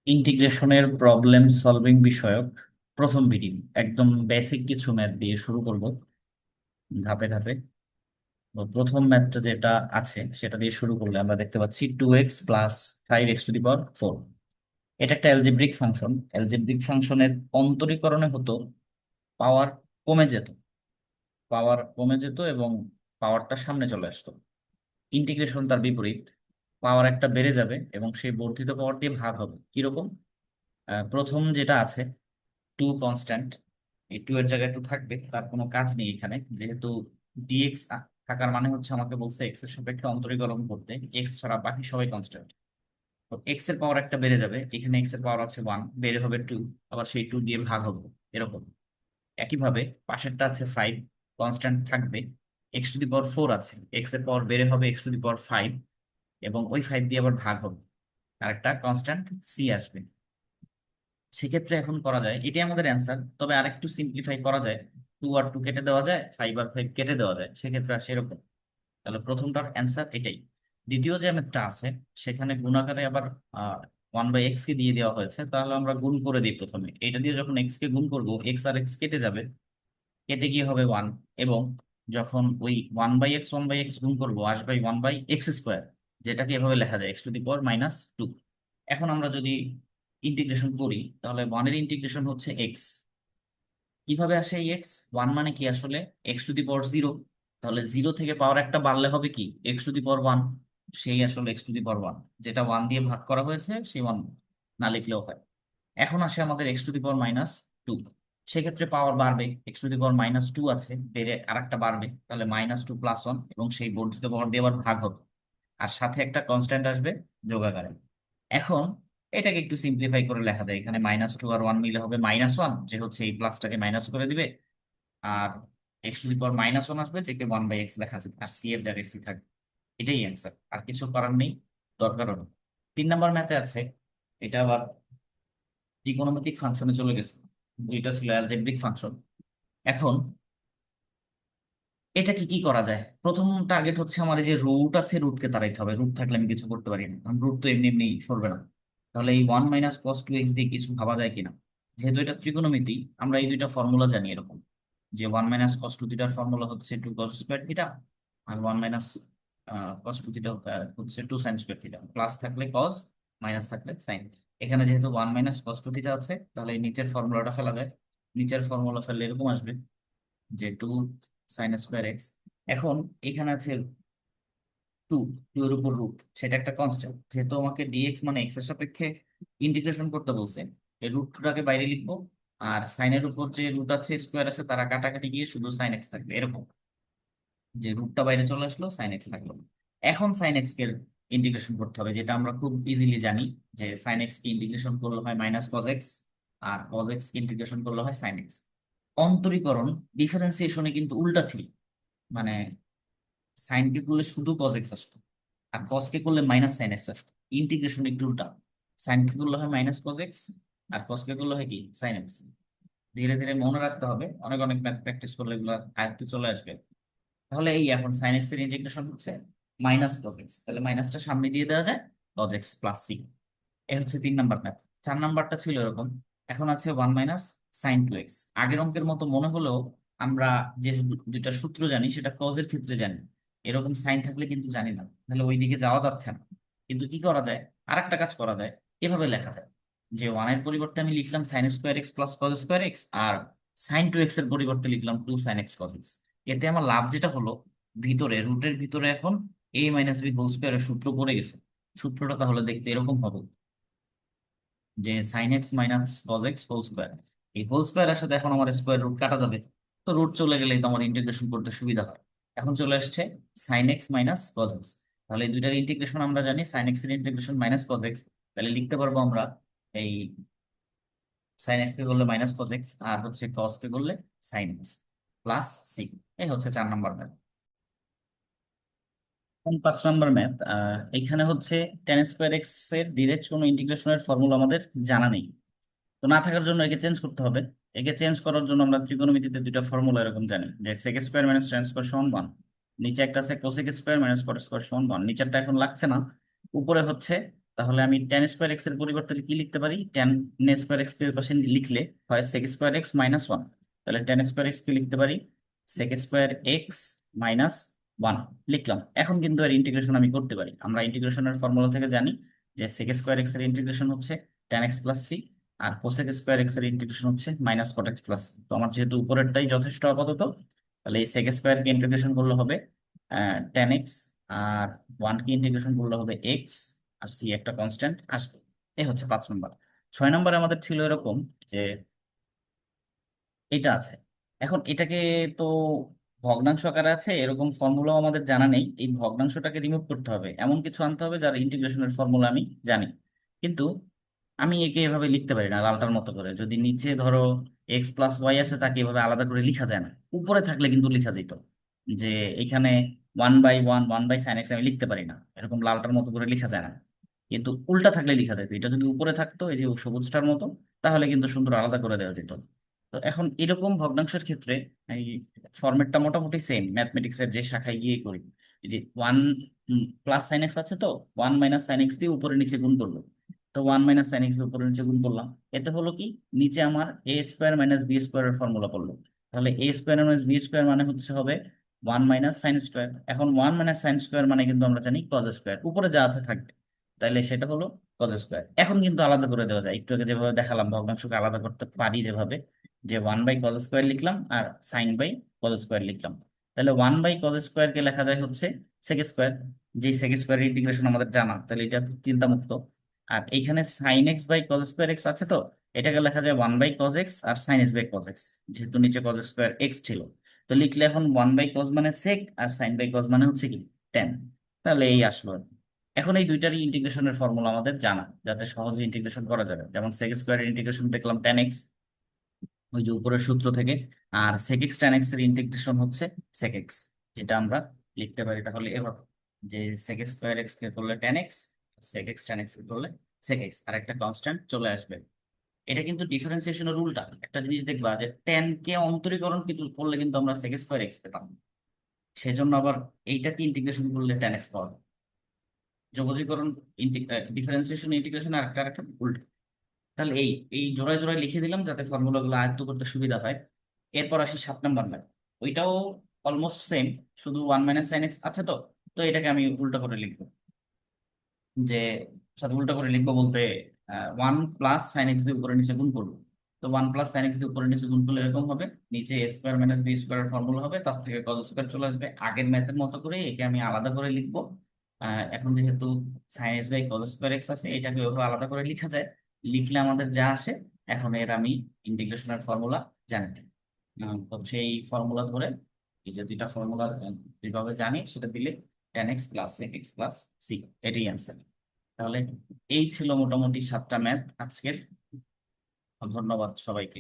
ইন্টিগ্রেশনের problem solving বিষয়ক প্রথম ভিডিও। একদম বেসিক কিছু ম্যাথ দিয়ে শুরু করব, ধাপে ধাপে। তো প্রথম ম্যাথটা যেটা আছে সেটা দিয়ে শুরু করলে আমরা দেখতে পাচ্ছি 2x প্লাস 5x⁴। এটা একটা অ্যালজেব্রিক ফাংশন। অ্যালজেব্রিক ফাংশনের অন্তরীকরণে হতো পাওয়ার কমে যেত, এবং পাওয়ারটা সামনে চলে আসতো। ইন্টিগ্রেশন তার বিপরীত, পাওয়ার একটা বেড়ে যাবে এবং সেই বর্ধিত পাওয়ার দিয়ে ভাগ হবে। কিরকম? প্রথম যেটা আছে, টু কনস্ট্যান্ট, এই টু এর জায়গায় টু থাকবে, তার কোনো কাজ নেই এখানে, যেহেতু ডিএক্স থাকার মানে হচ্ছে আমাকে বলছে এক্স এর সাপেক্ষে অন্তরীকরণ করতে, এক্স ছাড়া বাকি সবাই কনস্ট্যান্ট। তো এক্স এর পাওয়ার একটা বেড়ে যাবে, এখানে এক্স এর পাওয়ার আছে 1, বেড়ে হবে 2, আবার সেই 2 দিয়ে ভাগ হবে, এরকম। একইভাবে পাশেরটা আছে 5, কনস্ট্যান্ট থাকবে, x⁴ আছে, এক্স এর পাওয়ার বেড়ে হবে x⁵, এবং ওই 5 দিয়ে আবার ভাগ হবে, আর একটা কনস্ট্যান্ট সি আসবে। সেক্ষেত্রে এখন করা যায়, এটাই আমাদের অ্যান্সার, তবে আরেকটু সিম্পলিফাই করা যায়। 2 আর 2 কেটে দেওয়া যায়, 5 আর 5 কেটে দেওয়া যায়, সেক্ষেত্রে আসে এরকম। তাহলে প্রথমটার অ্যান্সার এটাই। দ্বিতীয় যে ম্যাথটা আছে সেখানে গুণাকারে আবার 1/x কে দিয়ে দেওয়া হয়েছে, তাহলে আমরা গুণ করে দিই প্রথমে। এটা দিয়ে যখন এক্স কে গুণ করবো, এক্স আর এক্স কেটে যাবে, কেটে গিয়ে হবে 1, এবং যখন ওই 1/x গুণ করবো আসবে 1/x², যেটাকে এভাবে লেখা যায় x⁻²। এখন আমরা যদি ইন্টিগ্রেশন করি তাহলে 1 এর ইন্টিগ্রেশন হচ্ছে এক্স। কিভাবে আসে এই এক্স? 1 মানে কি আসলে x⁻0। তাহলে 0 থেকে পাওয়ার একটা বাড়লে হবে কি x⁻1, সেই আসলে x⁻1, যেটা 1 দিয়ে ভাগ করা হয়েছে সেই 1 না লিখলেও হয়। এখন আসে আমাদের x⁻²। সেক্ষেত্রে পাওয়ার বাড়বে, x⁻², আছে, বেড়ে আরেকটা বাড়বে, তাহলে -2 + 1, এবং সেই বর্ধিত পাওয়ার দিয়ে আবার ভাগ হবে, আর সাথে একটা কনস্ট্যান্ট আসবে যোগাকারে। এখন এটাকে একটু সিম্পলিফাই করে লেখা যায়, এখানে -2 আর 1 মিলে হবে -1, যে হচ্ছে এই প্লাসটাকে মাইনাস করে দিবে, আর x⁻1 আসবে, যেকে 1/x লেখা যাবে, আর সি এর জায়গায় সি থাকবে। এটাই অ্যান্সার, আর কিছু করার নেই, দরকারও নেই। 3 নম্বর ম্যাথে আছে, এটা আবার ত্রিকোণমিতিক ফাংশনে চলে গেছে। দুইটা ছিল অ্যালজেব্রিক ফাংশন। এখন এটা কি কি করা যায়? প্রথম টার্গেট হচ্ছে আমার এই যে রুট আছে, রুটকে তাড়াইতে হবে। রুট থাকলে আমি কিছু করতে পারি না, কারণ রুট তো এমনি এমনি সরবে না। তাহলে এই 1 - cos 2x দিয়ে কিছু ভাবা যায় কিনা? যেহেতু এটা ত্রিকোণমিতি, আমরা এই দুইটা ফর্মুলা জানি এরকম, যে 1 - cos 2θ ফর্মুলা হচ্ছে 2 cos²θ, আর 1 - cos 2θ হচ্ছে 2 sin²θ। প্লাস থাকলে কস, মাইনাস থাকলে সাইন। এখানে যেহেতু 1 - cos 2θ আছে, তাহলে এই নিচের ফর্মুলাটা ফেলা যায়। নিচের ফর্মুলা ফেললে এরকম আসবে, যে 2 sin²x। এখন এখানে আছে 2, 2 এর উপর রুট, সেটা একটা কনস্ট্যান্ট। যেহেতু আমাকে ডিএক্স মানে এক্স এর সাপেক্ষে ইন্টিগ্রেশন করতে বলছে, এই রুটটাকে বাইরে লিখবো, আর সাইনের উপর যে রুট আছে, স্কোয়ার আছে, তারা কাটাকাটি গিয়ে শুধু সাইন এক্স থাকবে, এরকম, যে রুটটা বাইরে চলে আসলো, সাইন এক্স থাকলো। এখন সাইন এক্স কে ইন্টিগ্রেশন করতে হবে, যেটা আমরা খুব ইজিলি জানি, যে সাইন এক্স কে ইন্টিগ্রেশন করলে হয় -cos x, আর cos x কে ইন্টিগ্রেশন করলে হয় সাইন এক্স। অন্তরীকরণ, ডিফারেন্সিয়েশনে কিন্তু উল্টা ছিল, মানে সাইন কে করলে শুধু কস এক্স আসতো, আর কস কে করলে -sin x আসতো। ইন্টিগ্রেশন একটু উল্টা, সাইন কে করলে হয় -cos x, আর কস কে করলে হয় কি সাইন এক্স। ধীরে ধীরে মনে রাখতে হবে, অনেক অনেক ম্যাথ প্র্যাকটিস করলে এগুলো আয়ত্তে চলে আসবে। তাহলে এই এখন সাইন এক্স এর ইন্টিগ্রেশন হচ্ছে -cos x, তাহলে মাইনাসটা সামনে দিয়ে দেওয়া যায়, cos x + c। এ হচ্ছে 3 নম্বর ম্যাথ। 4 নম্বরটা ছিল এরকম। এখন আছে 1 - sin 2x। আগের অঙ্কের মতো মনে হলেও আমরা যে দুইটা সূত্র জানি সেটা কজের ক্ষেত্রে জানি, এরকম সাইন থাকলে কিন্তু জানি না, তাহলে ওই দিকে যাওয়া যাচ্ছে না। কিন্তু কি করা যায়, আর একটা কাজ করা যায়, এভাবে লেখা যায়, যে 1 এর পরিবর্তে আমি লিখলাম sin² x + cos²x, আর sin 2x এর পরিবর্তে লিখলাম 2 sin x cos x। এতে আমার লাভ যেটা হলো, ভিতরে রুটের ভিতরে এখন a - b² এর সূত্র পড়ে গেছে। সূত্রটা তাহলে দেখতে এরকম হবে, যে sin x - cos x² এই হোল স্কোয়ারের সাথে এখন আমার স্কোয়ার রুট কাটা যাবে, তো রুট চলে গেলেই তো আমার ইন্টিগ্রেশন করতে সুবিধা হয়। এখন চলে আসছে sin x - cos x। তাহলে এই দুইটার ইন্টিগ্রেশন আমরা জানি, sin x এর ইন্টিগ্রেশন -cos x। তাহলে লিখতে পারবো আমরা, এই sin x কে করলে -cos x, আর হচ্ছে cos কে করলে sin x + c। এই হচ্ছে 4 নম্বর ম্যাথ। 5 নম্বর ম্যাথ, এখানে হচ্ছে tan²x এর ডিরেক্ট কোনো ইন্টিগ্রেশনের ফর্মুলা আমাদের জানা নেই। তো না থাকার জন্য একে চেঞ্জ করতে হবে। একে চেঞ্জ করার জন্য আমরা ত্রিকোণমিতিতে দুইটা ফর্মুলা এরকম জানি, যে sec² - tan² = 1, নিচে একটা আছে cosec² - cot² = 1। নিচেরটা এখন লাগছে না, উপরে হচ্ছে তাহলে আমি টেন স্কোয়ার এক্স এর পরিবর্তে কি লিখতে পারি? টেন স্কোয়ার এক্স এর পাশে লিখলে হয় sec square x minus one. তাহলে টেন স্কোয়ার এক্স কি লিখতে পারি? Sec square x minus one লিখলাম। এখন কিন্তু এর ইন্টিগ্রেশন আমি করতে পারি। আমরা ইন্টিগ্রেশনের ফর্মুলা থেকে জানি যে সেক স্কোয়ার এক্স এর ইন্টিগ্রেশন হচ্ছে টেন এক্স প্লাস সি, আর কোসেক স্কোয়ার এক্স এর ইন্টিগ্রেশন হচ্ছে মাইনাস কট এক্স প্লাস। তো আমার যেহেতু উপরেরটাই যথেষ্ট আপাতত, তাহলে এই সেক স্কোয়ার কে ইন্টিগ্রেশন করলে হবে টেন এক্স, আর ওয়ান কে ইন্টিগ্রেশন করলে হবে এক্স, আর সি একটা কনস্ট্যান্ট আসবে। এই হচ্ছে 5 নম্বর। 6 নম্বর আমাদের ছিল এরকম যে এটা আছে। এখন এটাকে তো ভগ্নাংশ আকারে আছে, এরকম ফর্মুলাও আমাদের জানা নেই। এই ভগ্নাংশটাকে রিমুভ করতে হবে, এমন কিছু আনতে হবে যার ইন্টিগ্রেশনের ফর্মুলা আমি জানি। কিন্তু আমি একে এভাবে লিখতে পারি না লালটার মতো করে। যদি নিচে ধরো এক্স প্লাস ওয়াই আছে, তাকে এভাবে আলাদা করে লিখা যায় না। উপরে থাকলে কিন্তু লিখা যেত যে এখানে one by one one by sine x আমি লিখতে পারি না, এরকম লালটার মতো করে লিখা যায় না। কিন্তু উল্টা থাকলে লিখা যেত। এটা যদি উপরে থাকতো এই যে সবুজটার মতো, তাহলে কিন্তু সুন্দর আলাদা করে দেওয়া যেত। তো এখন এরকম ভগ্নাংশের ক্ষেত্রে এই ফরম্যাটটা মোটামুটি সেম ম্যাথমেটিক্স এর যে শাখায় গিয়ে করি। এই যে ওয়ান প্লাস সাইন এক্স আছে, তো ওয়ান মাইনাস সাইন এক্স দিয়ে উপরে নিচে গুণ করবো। তো ওয়ান মাইনাস সাইন এক্স উপরে নিচে গুণ করলাম। এতে হলো কি, নিচে আমার এ স্কোয়ার মাইনাস বি স্কোয়ার এর ফর্মুলা পড়লো। তাহলে এ স্কোয়ার মাইনাস বি স্কোয়ার মানে হচ্ছে হবে ওয়ান মাইনাস সাইন স্কোয়ার। এখন ওয়ান মাইনাস সাইন স্কোয়ার মানে কিন্তু আমরা জানি কজ স্কোয়ার, উপরে যা আছে থাকবে। তাহলে সেটা হলো কজ স্কোয়ার। এখন কিন্তু আলাদা করে দেওয়া যায়, একটু আগে যেভাবে দেখালাম ভগ্নাংশকে আলাদা করতে পারি যেভাবে, যে ওয়ান বাই কজ স্কোয়ার লিখলাম আর সাইন বাই কজ স্কোয়ার লিখলাম। তাহলে ওয়ান বাই কজ স্কোয়ার কে লেখা যায় হচ্ছে সেক স্কোয়ার। যে সেক স্কোয়ার ইন্টিগ্রেশন আমাদের জানা, তাহলে এটা চিন্তামুক্ত। আর এইখানে sine x by cos square x আছে, তো এটাকে লেখা যায় ওয়ান বাই কজ এক্স আর sine x by cos x, যেহেতু নিচে কজ স্কোয়ার এক্স ছিল। তো লিখলে এখন ওয়ান বাই কজ মানে সেক, আর সাইন বাই কজ মানে হচ্ছে কি টেন। তাহলে এই আসলো আর কি। এখন এই দুইটারই ইন্টিগ্রেশনের ফর্মুলা আমাদের জানা, যাতে সহজে ইন্টিগ্রেশন করা যাবে। যেমন সেক স্কোয়ারের ইন্টিগ্রেশন দেখলাম টেন এক্স, ওই যে উপরের সূত্র থেকে। আর সেক এক্স টেন এক্স এর ইন্টিগ্রেশন হচ্ছে সেক এক্স, যেটা আমরা লিখতে পারি তাহলে এভাবে, যে সেক স্কোয়ার এক্স কে করলে tan x, sec x tan x কে করলে সেক এক্স, আর একটা কনস্ট্যান্ট চলে আসবে। এটা কিন্তু ডিফারেন্সিয়েশনের উল্টা। একটা জিনিস দেখবা যে টেন কে অন্তরীকরণ কিন্তু করলে কিন্তু আমরা সেক স্কোয়ার এক্স পেতাম, সেজন্য আবার এইটাকে ইন্টিগ্রেশন করলে টেন এক্স পাওয়া যায়। যোগজীকরণ, ডিফারেন্সিয়েশন ইন্টিগ্রেশন আর একটা আরেকটা উল্টা। তাহলে এই এই জোড়ায় জোড়ায় লিখে দিলাম যাতে ফর্মুলাগুলো আয়ত্ত করতে সুবিধা হয়। এরপর আসি 7 নম্বর ম্যাথ। ওইটাও অলমোস্ট সেম, শুধু ওয়ান মাইনাস সাইন এক্স আছে। তো তো এটাকে আমি উল্টা করে লিখবো, যে সাথে উল্টা করে লিখবো বলতে ওয়ান প্লাস সাইন এক্স দিয়ে উপরে নিচে গুণ করবো। তো ওয়ান প্লাস সাইন এক্স দিয়ে উপরে নিচে গুণ করলে এরকম হবে, নিচে a square minus b square formula হবে, তার থেকে কজ স্কোয়ার চলে আসবে। আগের ম্যাথের মতো করে একে আমি আলাদা করে লিখবো। এখন যেহেতু sine x by cos square x আছে, এটাকে ওইভাবে আলাদা করে লিখা যায়। লিখলে আমাদের যা আসে, এখন এর আমি ইন্টিগ্রেশনের ফর্মুলা জানি না। তো সেই ফর্মুলা ধরে, এই যে দুইটা ফর্মুলা যেভাবে জানি সেটা দিলে tan x plus sec x plus c, এটাই অ্যান্সার। তাহলে এই ছিল মোটামুটি 7টা ম্যাথ আজকের। ধন্যবাদ সবাইকে।